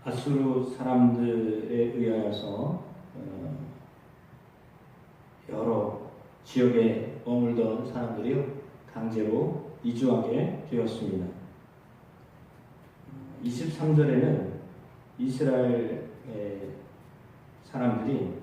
아수르 사람들에 의하여서 여러 지역에 머물던 사람들이 강제로 이주하게 되었습니다. 23절에는 이스라엘 사람들이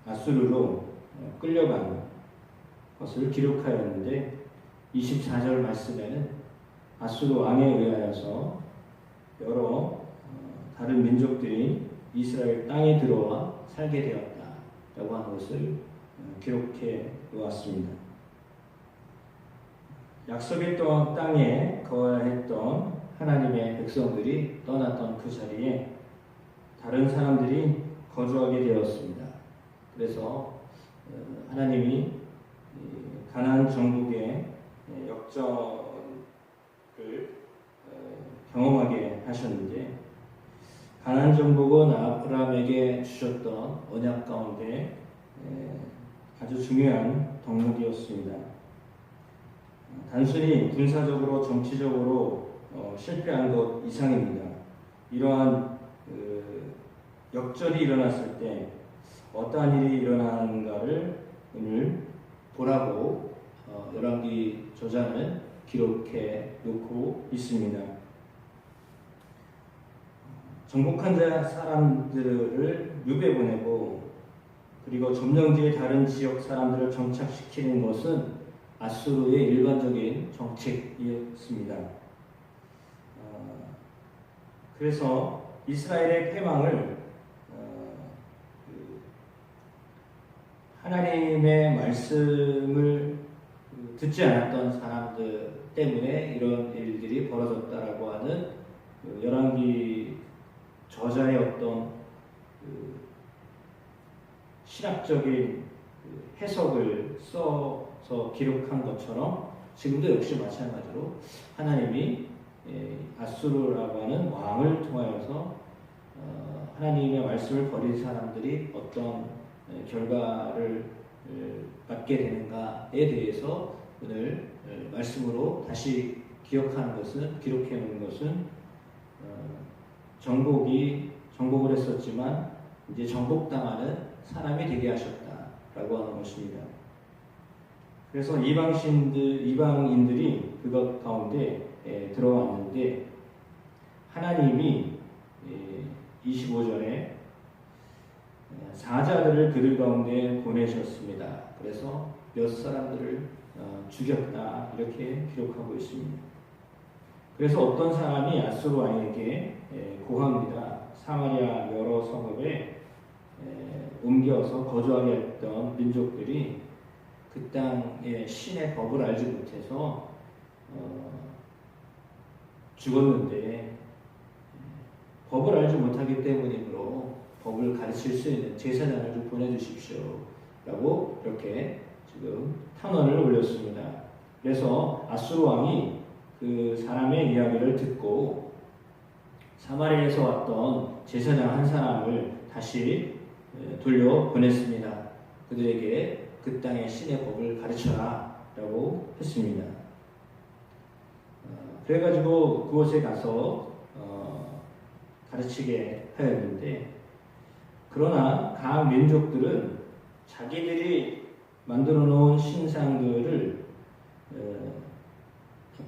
아수르로 끌려간 것을 기록하였는데 24절 말씀에는 아수르 왕에 의하여서 여러 다른 민족들이 이스라엘 땅에 들어와 살게 되었다라고 하는 것을 기록해 놓았습니다. 약속했던 땅에 거하였던 하나님의 백성들이 떠났던 그 자리에 다른 사람들이 거주하게 되었습니다. 그래서 하나님이 가나안 정복의 역전을 경험하게 하셨는데, 가나안 정복은 아브라함에게 주셨던 언약 가운데 아주 중요한 덕목이었습니다. 단순히 군사적으로 정치적으로 실패한 것 이상입니다. 이러한 역전이 일어났을 때 어떠한 일이 일어나는가를 오늘 보라고 열왕기 저자는 기록해 놓고 있습니다. 정복한 사람들을 유배 보내고 그리고 점령지의 다른 지역 사람들을 정착시키는 것은 아수르의 일반적인 정책이었습니다. 그래서 이스라엘의 패망을 하나님의 말씀을 듣지 않았던 사람들 때문에 이런 일들이 벌어졌다라고 하는 열왕기 저자의 어떤 신학적인 해석을 써서 기록한 것처럼 지금도 역시 마찬가지로 하나님이 아수르라고 하는 왕을 통하여서 하나님의 말씀을 버린 사람들이 어떤 결과를 받게 되는가에 대해서 오늘 말씀으로 다시 기록해 놓은 것은 정복을 했었지만 이제 정복당하는 사람이 되게 하셨다라고 하는 것입니다. 그래서 이방인들이 그것 가운데 들어왔는데 하나님이 25절에 사자들을 그들 가운데 보내셨습니다. 그래서 몇 사람들을 죽였다 이렇게 기록하고 있습니다. 그래서 어떤 사람이 아수르 왕에게 고합니다. 사마리아 여러 성읍에 옮겨서 거주하게 했던 민족들이 그 땅의 신의 법을 알지 못해서 죽었는데 법을 알지 못하기 때문이므로 법을 가르칠 수 있는 제사장을 좀 보내주십시오 라고 이렇게 지금 탄원을 올렸습니다. 그래서 아수르 왕이 그 사람의 이야기를 듣고 사마리아에서 왔던 제사장 한 사람을 다시 돌려보냈습니다. 그들에게 그 땅의 신의 법을 가르쳐라 라고 했습니다. 그래가지고 그곳에 가서 가르치게 하였는데, 그러나 각 민족들은 자기들이 만들어 놓은 신상들을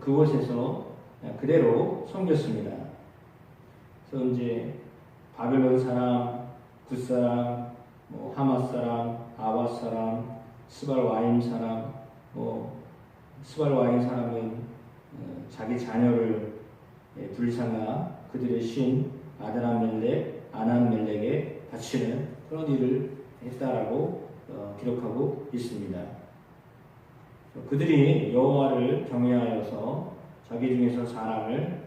그곳에서 그대로 섬겼습니다. 그래서 이제 바벨론 사람, 굿 사람, 하맛 사람, 아와 사람, 스발와임 사람, 스발와임 사람은 자기 자녀를 불쌍하 그들의 신 아난멜렉에 바치는 그런 일을 했다라고 기록하고 있습니다. 그들이 여호와를 경외하여서 자기 중에서 사람을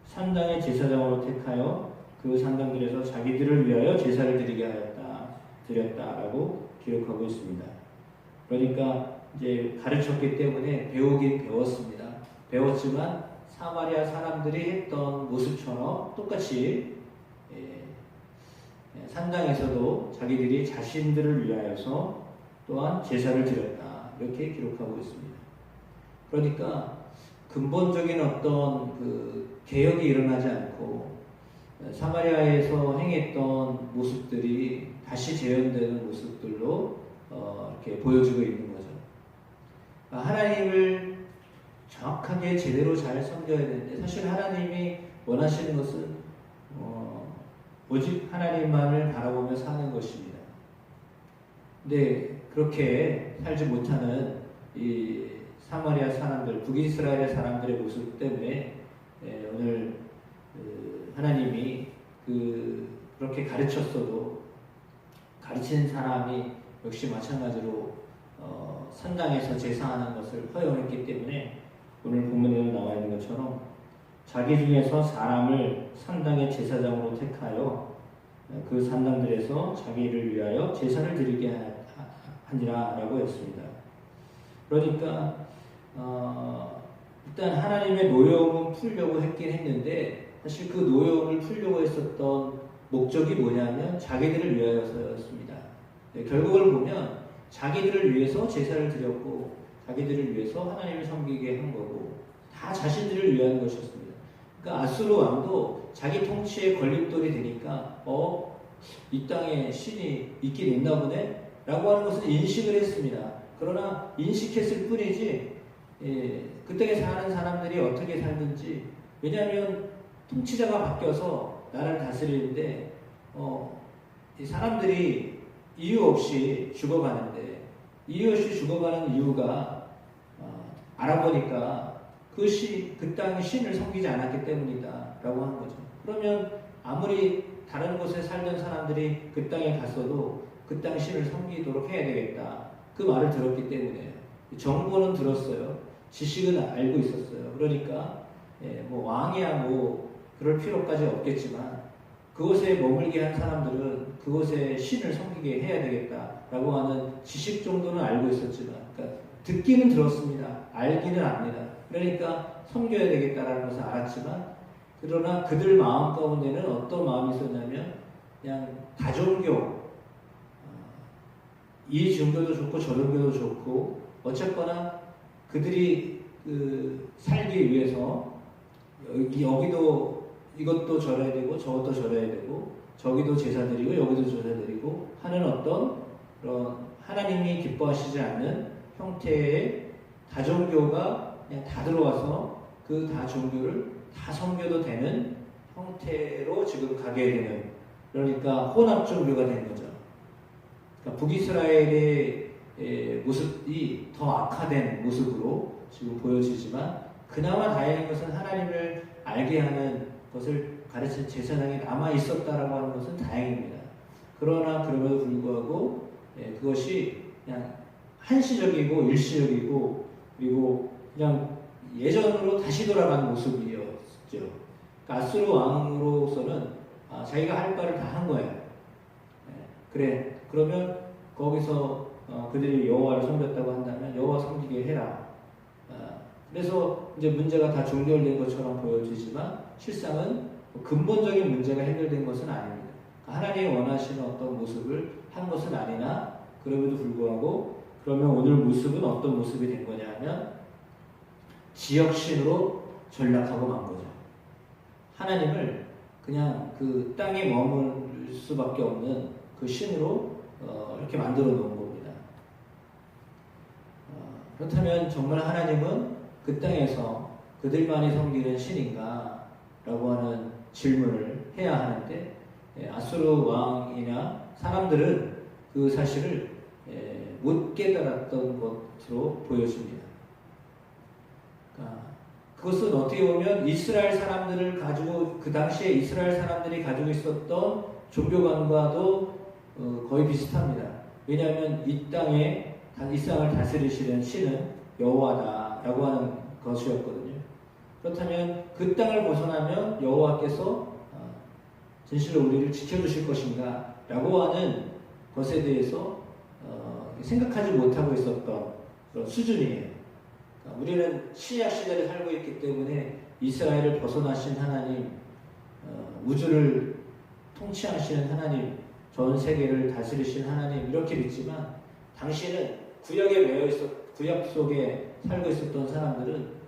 산당의 제사장으로 택하여 그 산당들에서 자기들을 위하여 제사를 드렸다라고 기록하고 있습니다. 그러니까 이제 가르쳤기 때문에 배우긴 배웠습니다. 배웠지만 사마리아 사람들이 했던 모습처럼 똑같이 산당에서도 자기들이 자신들을 위하여서 또한 제사를 드렸다 이렇게 기록하고 있습니다. 그러니까 근본적인 어떤 그 개혁이 일어나지 않고 사마리아에서 행했던 모습들이 다시 재현되는 모습들로 이렇게 보여지고 있는 거죠. 하나님을 정확하게 제대로 잘 섬겨야 되는데, 사실 하나님이 원하시는 것은 오직 하나님만을 바라보며 사는 것입니다. 근데 그렇게 살지 못하는 이 사마리아 사람들, 북이스라엘의 사람들의 모습 때문에 오늘 하나님이 그렇게 가르쳤어도 가르치는 사람이 역시 마찬가지로 산당에서 제사하는 것을 허용했기 때문에 오늘 본문에 나와 있는 것처럼 자기 중에서 사람을 산당의 제사장으로 택하여 그 산당들에서 자기를 위하여 제사를 드리게 하니라 라고 했습니다. 그러니까 일단 하나님의 노여움은 풀려고 했긴 했는데, 사실 그 노여움을 풀려고 했었던 목적이 뭐냐면 자기들을 위하여서였습니다. 결국을 보면 자기들을 위해서 제사를 드렸고 자기들을 위해서 하나님을 섬기게 한 거고 다 자신들을 위한 것이었습니다. 그러니까 아수르 왕도 자기 통치에 걸림돌이 되니까 이 땅에 신이 있긴 있나 보네 라고 하는 것을 인식을 했습니다. 그러나 인식했을 뿐이지 그 땅에 사는 사람들이 어떻게 살든지, 왜냐하면 통치자가 바뀌어서 나라를 다스리는데 이 사람들이 이유 없이 죽어가는데, 이유 없이 죽어가는 이유가 알아보니까 그 땅의 신을 섬기지 않았기 때문이다 라고 하는 거죠. 그러면 아무리 다른 곳에 살던 사람들이 그 땅에 갔어도 그 땅 신을 섬기도록 해야 되겠다, 그 말을 들었기 때문에. 정보는 들었어요. 지식은 알고 있었어요. 그러니까 뭐 왕이야 뭐 그럴 필요까지 없겠지만 그곳에 머물게 한 사람들은 그곳에 신을 섬기게 해야 되겠다라고 하는 지식 정도는 알고 있었지만, 그러니까 듣기는 들었습니다. 알기는 압니다. 그러니까 섬겨야 되겠다라는 것을 알았지만, 그러나 그들 마음 가운데는 어떤 마음이 있었냐면 그냥 다종교, 이 종교도 좋고 저 종교도 좋고 어쨌거나 그들이 살기 위해서 여기도 이것도 절해야 되고 저것도 절해야 되고 저기도 제사 드리고 여기도 제사 드리고 하는 어떤 그런 하나님이 기뻐하시지 않는 형태의 다종교가 그냥 다 들어와서 그 다종교를 다 섬겨도 되는 형태로 지금 가게 되는, 그러니까 혼합 종교가 된 거죠. 그러니까 북이스라엘의 모습이 더 악화된 모습으로 지금 보여지지만, 그나마 다행인 것은 하나님을 알게 하는 것을 가르친 제사장이 남아 있었다라고 하는 것은 다행입니다. 그러나 그럼에도 불구하고 그것이 그냥 한시적이고 일시적이고 그리고 그냥 예전으로 다시 돌아간 모습이었죠. 그러니까 아수르 왕으로서는 자기가 할 바를 다 한 거예요. 그래, 그러면 거기서 그들이 여호와를 섬겼다고 한다면 여호와 섬기게 해라. 그래서 이제 문제가 다 종결된 것처럼 보여지지만 실상은 근본적인 문제가 해결된 것은 아닙니다. 하나님이 원하시는 어떤 모습을 한 것은 아니나, 그럼에도 불구하고 그러면 오늘 모습은 어떤 모습이 된 거냐 하면 지역신으로 전락하고 만 거죠. 하나님을 그냥 그 땅에 머물 수밖에 없는 그 신으로 이렇게 만들어 놓은 겁니다. 그렇다면 정말 하나님은 그 땅에서 그들만이 섬기는 신인가? 라고 하는 질문을 해야 하는데, 아수르 왕이나 사람들은 그 사실을 못 깨달았던 것으로 보여집니다. 그러니까 그것은 어떻게 보면 이스라엘 사람들을 가지고, 그 당시에 이스라엘 사람들이 가지고 있었던 종교관과도 거의 비슷합니다. 왜냐하면 이 땅에 이 땅을 다스리시는 신은 여호와다라고 하는 것이었거든요. 그렇다면 그 땅을 벗어나면 여호와께서 진실로 우리를 지켜주실 것인가 라고 하는 것에 대해서 생각하지 못하고 있었던 그런 수준이에요. 그러니까 우리는 신약 시대를 살고 있기 때문에 이스라엘을 벗어나신 하나님, 우주를 통치하시는 하나님, 전 세계를 다스리신 하나님 이렇게 믿지만, 당시에는 구약 속에 살고 있었던 사람들은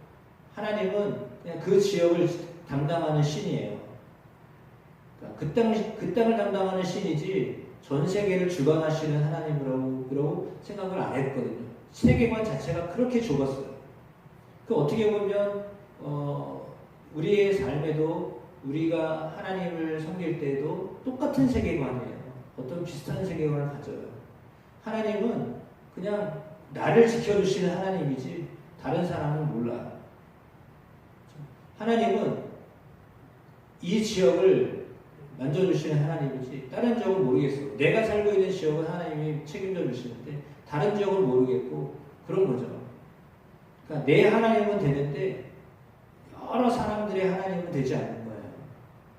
하나님은 그냥 그 지역을 담당하는 신이에요. 그러니까 그 땅을 담당하는 신이지 전 세계를 주관하시는 하나님이라고 생각을 안 했거든요. 세계관 자체가 그렇게 좁았어요. 그 어떻게 보면 우리의 삶에도 우리가 하나님을 섬길 때에도 똑같은 세계관이에요. 어떤 비슷한 세계관을 가져요. 하나님은 그냥 나를 지켜주시는 하나님이지 다른 사람은 몰라요. 하나님은 이 지역을 만져주시는 하나님이지 다른 지역은 모르겠어. 내가 살고 있는 지역은 하나님이 책임져 주시는데 다른 지역은 모르겠고 그런 거죠. 그러니까 내 하나님은 되는데 여러 사람들의 하나님은 되지 않는 거예요.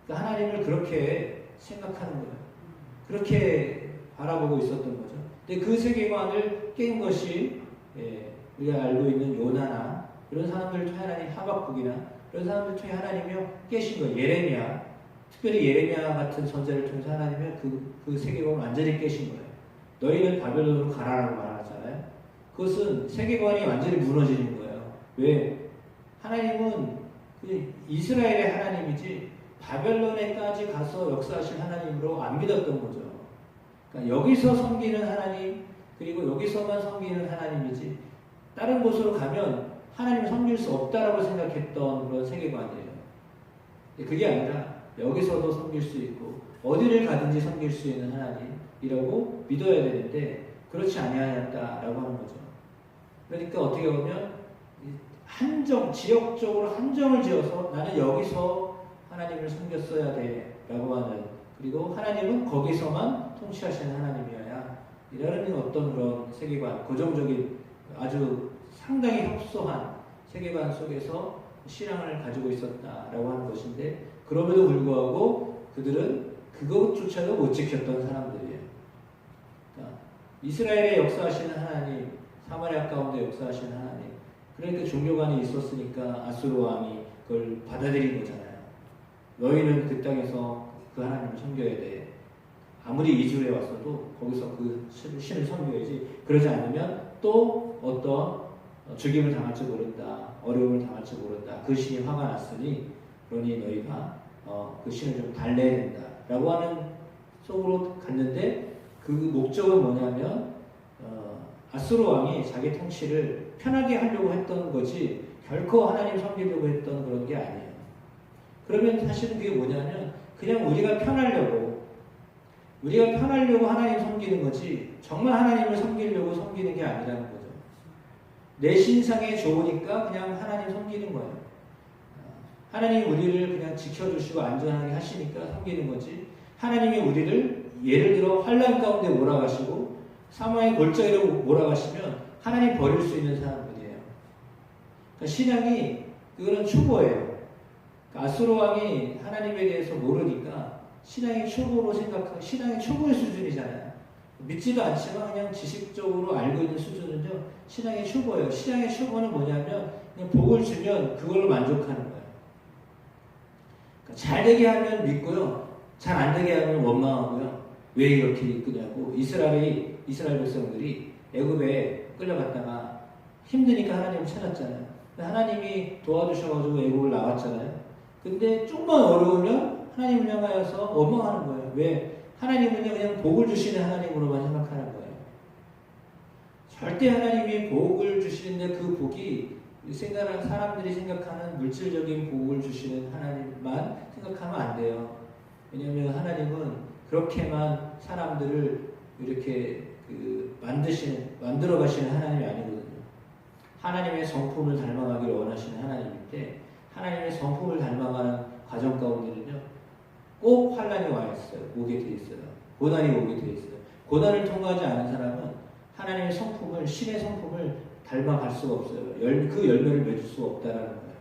그러니까 하나님을 그렇게 생각하는 거예요. 그렇게 바라보고 있었던 거죠. 근데 그 세계관을 깬 것이 우리가 알고 있는 요나나 이런 사람들을 통해 하나님, 하박국이나 이런 사람들을 통해 하나님이 깨신 거예요. 예레미야, 특별히 예레미야 같은 선지자를 통해서 하나님이 그 세계관을 완전히 깨신 거예요. 너희는 바벨론으로 가라라고 말하잖아요. 그것은 세계관이 완전히 무너지는 거예요. 왜? 하나님은 그 이스라엘의 하나님이지 바벨론에까지 가서 역사하신 하나님으로 안 믿었던 거죠. 그러니까 여기서 섬기는 하나님, 그리고 여기서만 섬기는 하나님이지 다른 곳으로 가면 하나님을 섬길 수 없다라고 생각했던 그런 세계관이에요. 그게 아니라 여기서도 섬길 수 있고 어디를 가든지 섬길 수 있는 하나님이라고 믿어야 되는데 그렇지 아니하였다라고 하는 거죠. 그러니까 어떻게 보면 지역적으로 한정을 지어서 나는 여기서 하나님을 섬겼어야 돼라고 하는, 그리고 하나님은 거기서만 통치하시는 하나님이어야 이라는 어떤 그런 세계관, 고정적인 아주 상당히 협소한 세계관 속에서 신앙을 가지고 있었다라고 하는 것인데, 그럼에도 불구하고 그들은 그것조차도 못 지켰던 사람들이에요. 그러니까 이스라엘의 역사하시는 하나님, 사마리아 가운데 역사하시는 하나님, 그러니까 종교관이 있었으니까 아수르 왕이 그걸 받아들인 거잖아요. 너희는 그 땅에서 그 하나님을 섬겨야 돼. 아무리 이주에 왔어도 거기서 그 신을 섬겨야지. 그러지 않으면 또 어떤 죽임을 당할지 모른다. 어려움을 당할지 모른다. 그 신이 화가 났으니 그러니 너희가 그 신을 좀 달래야 된다. 라고 하는 속으로 갔는데, 그 목적은 뭐냐면 아수르 왕이 자기 통치를 편하게 하려고 했던 거지 결코 하나님 섬기려고 했던 그런 게 아니에요. 그러면 사실은 그게 뭐냐면 그냥 우리가 편하려고 하나님 섬기는 거지 정말 하나님을 섬기려고 섬기는 게 아니라는 거죠. 내 신상에 좋으니까 그냥 하나님 섬기는 거예요. 하나님이 우리를 그냥 지켜주시고 안전하게 하시니까 섬기는 거지, 하나님이 우리를 예를 들어 환난 가운데 몰아가시고 사망의 골짜기로 몰아가시면 하나님 버릴 수 있는 사람들이에요. 그러니까 신앙이 그거는 초보예요. 그러니까 아수르 왕이 하나님에 대해서 모르니까 신앙이 초보로 생각하고, 신앙이 초보의 수준이잖아요. 믿지도 않지만 그냥 지식적으로 알고 있는 수준은요, 신앙의 초보예요. 신앙의 초보는 뭐냐면 그냥 복을 주면 그걸로 만족하는 거예요. 그러니까 잘 되게 하면 믿고요, 잘 안 되게 하면 원망하고요. 왜 이렇게 이끄냐고. 이스라엘 백성들이 애굽에 끌려갔다가 힘드니까 하나님을 찾았잖아요. 하나님이 도와주셔가지고 애굽을 나왔잖아요. 근데 좀만 어려우면 하나님을 향하여서 원망하는 거예요. 왜? 하나님은 그냥 복을 주시는 하나님으로만 생각하는 거예요. 절대 하나님이 복을 주시는데 그 복이 사람들이 생각하는 물질적인 복을 주시는 하나님만 생각하면 안 돼요. 왜냐하면 하나님은 그렇게만 사람들을 이렇게 만들어 가시는 하나님이 아니거든요. 하나님의 성품을 닮아가기를 원하시는 하나님인데, 하나님의 성품을 닮아가는 과정 가운데는요, 꼭 환난이 오게 돼 있어요. 고난이 오게 돼 있어요. 고난을 통과하지 않은 사람은 하나님의 성품을, 신의 성품을 닮아갈 수가 없어요. 그 열매를 맺을 수가 없다라는 거예요.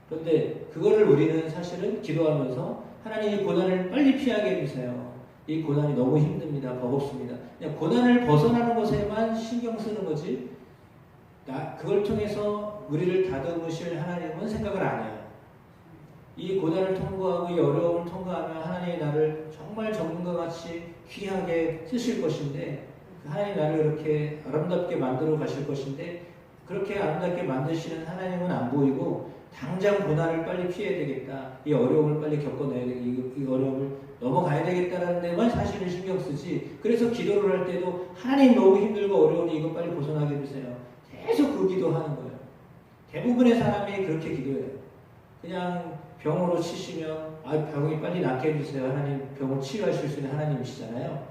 그런데 그거를 우리는 사실은 기도하면서 하나님이 고난을 빨리 피하게 해주세요. 이 고난이 너무 힘듭니다. 버겁습니다. 그냥 고난을 벗어나는 것에만 신경 쓰는 거지, 그걸 통해서 우리를 다듬으실 하나님은 생각을 안 해요. 이 고난을 통과하고 이 어려움을 통과하면 하나님이 나를 정말 정금과 같이 귀하게 쓰실 것인데, 하나님이 나를 이렇게 아름답게 만들어 가실 것인데, 그렇게 아름답게 만드시는 하나님은 안 보이고 당장 고난을 빨리 피해야 되겠다. 이 어려움을 빨리 겪어내야 되겠다. 이 어려움을 넘어가야 되겠다라는 데만 사실은 신경 쓰지. 그래서 기도를 할 때도 하나님 너무 힘들고 어려우니 이거 빨리 벗어나게 해주세요. 계속 그 기도하는 거예요. 대부분의 사람이 그렇게 기도해요. 그냥 병으로 치시면 병이 빨리 낫게 해주세요. 하나님 병을 치유하실 수 있는 하나님이시잖아요.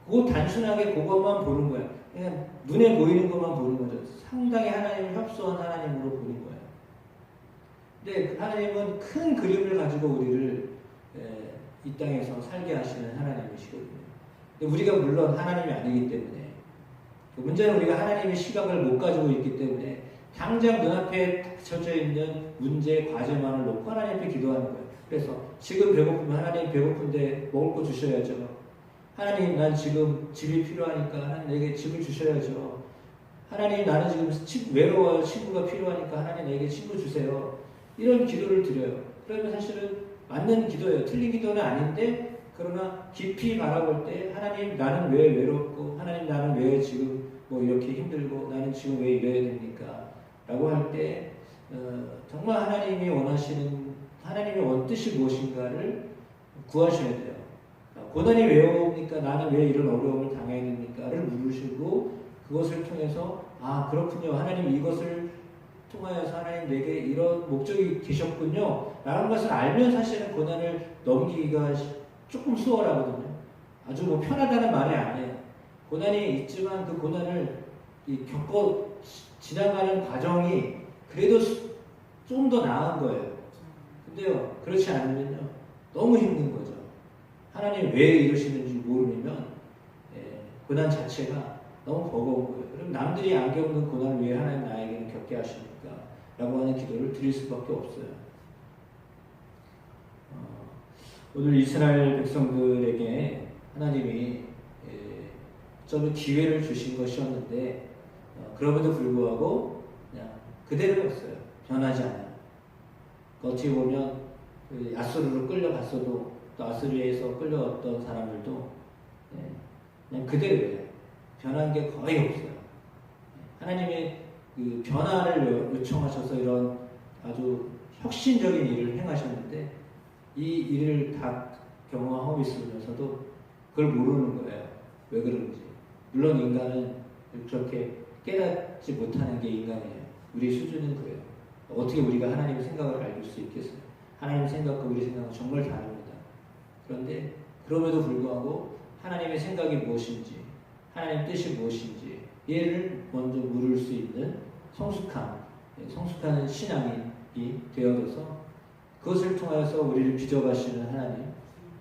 그거 단순하게 그것만 보는 거예요. 그냥 눈에 보이는 것만 보는 거죠. 상당히 하나님을 협소한 하나님으로 보는 거예요. 근데 하나님은 큰 그림을 가지고 우리를 이 땅에서 살게 하시는 하나님이시거든요. 근데 우리가 물론 하나님이 아니기 때문에 문제는 우리가 하나님의 시각을 못 가지고 있기 때문에 당장 눈앞에 닥쳐져 있는 문제, 과제만을 놓고 하나님 앞에 기도하는 거예요. 그래서 지금 배고프면 하나님 배고픈데 먹을 거 주셔야죠. 하나님 난 지금 집이 필요하니까 하나님 내게 집을 주셔야죠. 하나님 나는 지금 외로워요. 친구가 필요하니까 하나님 내게 친구 주세요. 이런 기도를 드려요. 그러면 사실은 맞는 기도예요. 틀린 기도는 아닌데 그러나 깊이 바라볼 때 하나님 나는 왜 외롭고 하나님 나는 왜 지금 뭐 이렇게 힘들고 나는 지금 왜 이래야 됩니까? 라고 할 때 정말 하나님이 원하시는 하나님의 원뜻이 무엇인가를 구하셔야 돼요. 고난이 왜 옵니까? 나는 왜 이런 어려움을 당해야 됩니까?를 물으시고 그것을 통해서 그렇군요. 하나님 이것을 통하여서 하나님 내게 이런 목적이 계셨군요. 라는 것을 알면 사실은 고난을 넘기기가 조금 수월하거든요. 아주 뭐 편하다는 말이 아니에요. 고난이 있지만 그 고난을 겪어 지나가는 과정이 그래도 좀 더 나은 거예요. 근데요, 그렇지 않으면요, 너무 힘든 거죠. 하나님 왜 이러시는지 모르면 고난 자체가 너무 버거운 거예요. 그럼 남들이 안 겪는 고난을 왜 하나님 나에게는 겪게 하십니까? 라고 하는 기도를 드릴 수밖에 없어요. 오늘 이스라엘 백성들에게 하나님이 좀 기회를 주신 것이었는데 그럼에도 불구하고 그냥 그대로였어요. 변하지 않아요. 어떻게 보면 아수르로 끌려갔어도 또 아수르에서 끌려왔던 사람들도 그냥 그대로예요. 변한 게 거의 없어요. 하나님의 그 변화를 요청하셔서 이런 아주 혁신적인 일을 행하셨는데 이 일을 다 경험하고 있으면서도 그걸 모르는 거예요. 왜 그런지. 물론 인간은 그렇게 깨닫지 못하는 게 인간이에요. 우리 수준은 그래요. 어떻게 우리가 하나님의 생각을 알 수 있겠어요? 하나님의 생각과 우리 생각은 정말 다릅니다. 그런데 그럼에도 불구하고 하나님의 생각이 무엇인지 하나님의 뜻이 무엇인지 얘를 먼저 물을 수 있는 성숙한 신앙이 되어져서 그것을 통해서 우리를 빚어가시는 하나님,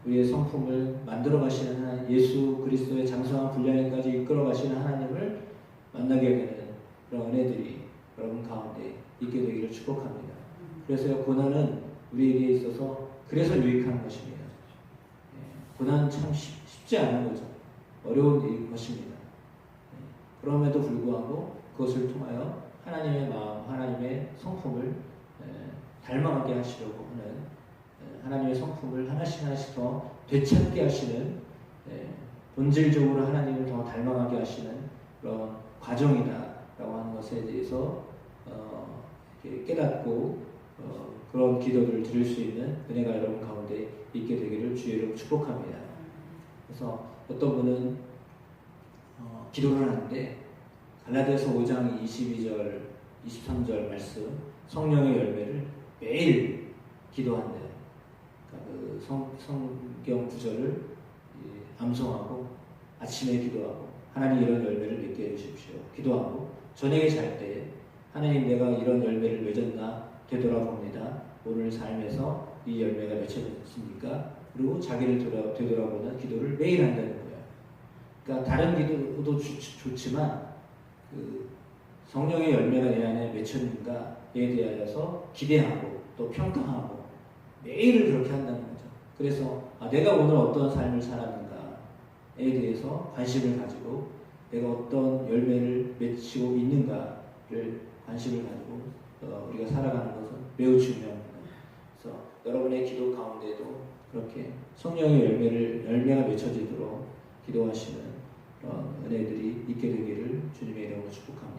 우리의 성품을 만들어가시는 하나님, 예수 그리스도의 장성한 분량에까지 이끌어가시는 하나님을 만나게 되는 그런 은혜들이 여러분 가운데 있게 되기를 축복합니다. 그래서 고난은 우리에게 있어서 그래서 유익한 것입니다. 고난은 참 쉽지 않은 거죠. 어려운 일인 것입니다. 그럼에도 불구하고 그것을 통하여 하나님의 마음, 하나님의 성품을 닮아가게 하시려고 하는 하나님의 성품을 하나씩 더 되찾게 하시는 본질적으로 하나님을 더 닮아가게 하시는 그런 과정이다라고 하는 것에 대해서 깨닫고 그런 기도를 드릴 수 있는 은혜가 여러분 가운데 있게 되기를 주의로 축복합니다. 그래서 어떤 분은 기도를 하는데 갈라디아서 5장 22절, 23절 말씀 성령의 열매를 매일 기도한대요. 그러니까 그 성경 구절을 암송하고 아침에 기도하고 하나님 이런 열매를 맺게 해주십시오. 기도하고 저녁에 잘 때 하나님 내가 이런 열매를 맺었나 되돌아봅니다. 오늘 삶에서 이 열매가 맺혀졌습니까? 그리고 자기를 되돌아보는 기도를 매일 한다는 거예요. 그러니까 다른 기도도 좋지만 그 성령의 열매가 내 안에 맺혔는가에 대하여서 기대하고 또 평가하고 매일을 그렇게 한다는 거죠. 그래서 내가 오늘 어떤 삶을 살았는가에 대해서 관심을 가지고 내가 어떤 열매를 맺히고 있는가를 관심을 가지고 우리가 살아가는 것은 매우 중요합니다. 그래서 여러분의 기도 가운데도 그렇게 성령의 열매가 맺혀지도록 기도하시는 그런 은혜들이 있게 되기를 주님의 이름으로 축복합니다.